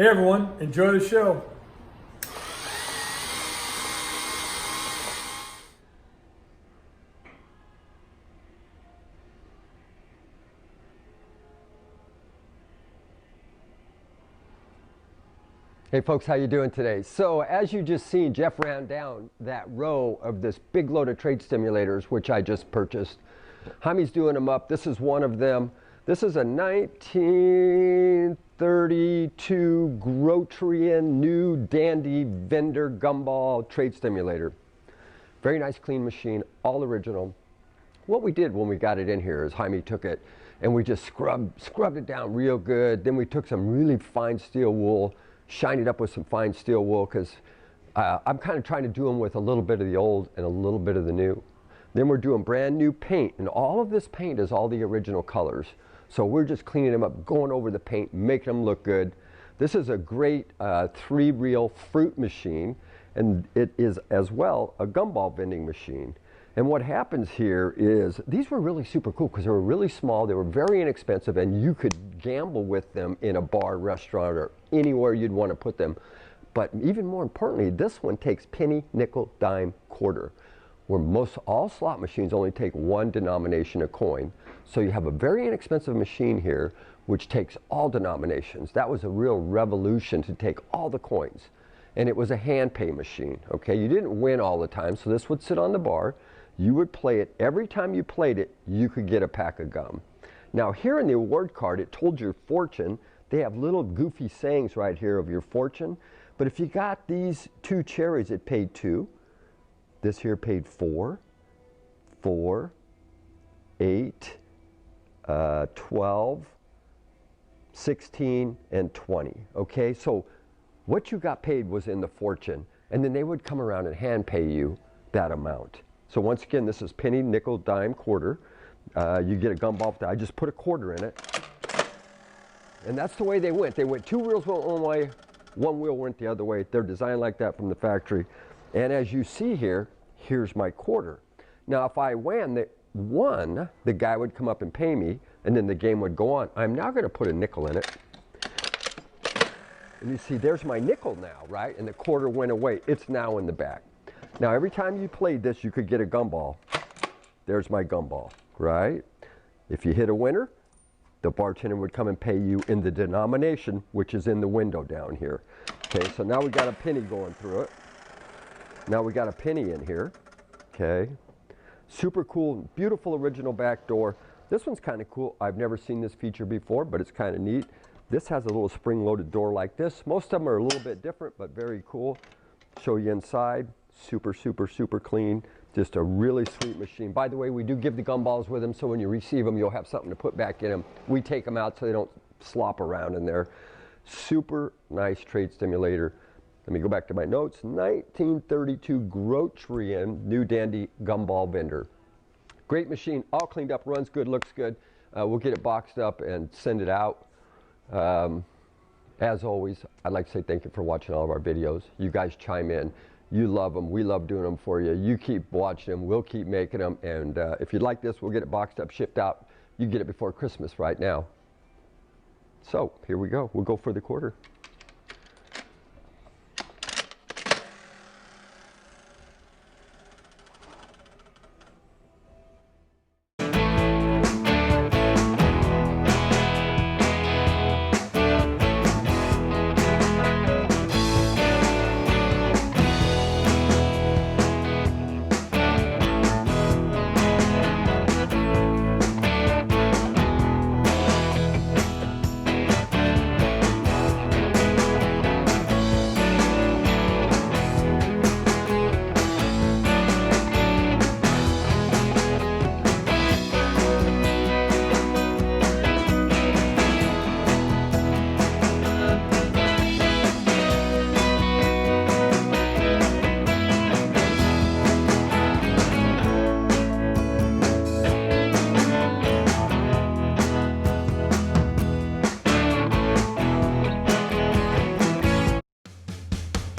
Hey everyone, enjoy the show. Hey folks, how you doing today? So as you just seen, Jeff ran down that row of this big load of trade stimulators, which I just purchased. Jaime's doing them up. This is one of them. This is a 1932 Groechen new dandy vendor gumball trade stimulator. Very nice clean machine, all original. What we did when we got it in here is Jaime took it and we just scrubbed it down real good. Then we took some really fine steel wool, shined it up with some fine steel wool, because I'm kind of trying to do them with a little bit of the old and a little bit of the new. Then we're doing brand new paint, and all of this paint is all the original colors. So we're just cleaning them up, going over the paint, making them look good. This is a great 3-reel fruit machine, and it is as well a gumball vending machine. And what happens here is, these were really super cool because they were really small, they were very inexpensive, and you could gamble with them in a bar, restaurant, or anywhere you'd want to put them. But even more importantly, this one takes penny, nickel, dime, quarter, where all slot machines only take one denomination of coin. So you have a very inexpensive machine here which takes all denominations. That was a real revolution, to take all the coins. And it was a hand pay machine, okay? You didn't win all the time, so this would sit on the bar. You would play it. Every time you played it, you could get a pack of gum. Now here in the award card, it told your fortune. They have little goofy sayings right here of your fortune. But if you got these 2 cherries, it paid 2. This here paid 4, 4, 8, 12, 16, and 20. Okay, so what you got paid was in the fortune, and then they would come around and hand pay you that amount. So once again, this is penny, nickel, dime, quarter. You get a gumball. I just put a quarter in it. And that's the way they went. They went 2 wheels went one way, 1 wheel went the other way. They're designed like that from the factory. And as you see here, here's my quarter. Now if I won, the guy would come up and pay me, and then the game would go on. I'm now going to put a nickel in it. And you see, there's my nickel now, right? And the quarter went away. It's now in the back. Now every time you played this, you could get a gumball. There's my gumball, right? If you hit a winner, the bartender would come and pay you in the denomination, which is in the window down here. Okay, so now we got a penny going through it. Now we got a penny in here, okay? Super cool, beautiful original back door. This one's kind of cool. I've never seen this feature before, but it's kind of neat. This has a little spring-loaded door like this. Most of them are a little bit different, but very cool. Show you inside. Super, super, super clean. Just a really sweet machine. By the way, we do give the gumballs with them, so when you receive them, you'll have something to put back in them. We take them out so they don't slop around in there. Super nice trade stimulator. Let me go back to my notes. 1932 Groechen new dandy gumball vendor. Great machine, all cleaned up, runs good, looks good. We'll get it boxed up and send it out. As always, I'd like to say thank you for watching all of our videos. You guys chime in. You love them. We love doing them for you. You keep watching them. We'll keep making them. And if you'd like this, we'll get it boxed up, shipped out. You get it before Christmas right now. So here we go. We'll go for the quarter.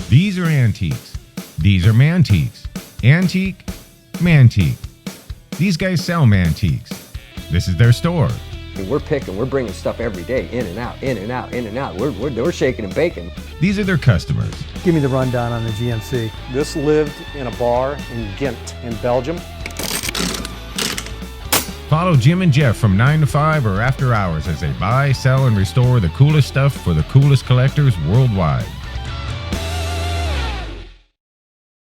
These are antiques. These are Mantiques. Antique, Mantique. These guys sell Mantiques. This is their store. We're picking, we're bringing stuff every day, in and out, in and out, in and out. We're shaking and baking. These are their customers. Give me the rundown on the GMC. This lived in a bar in Ghent in Belgium. Follow Jim and Jeff from 9 to 5 or after hours as they buy, sell, and restore the coolest stuff for the coolest collectors worldwide.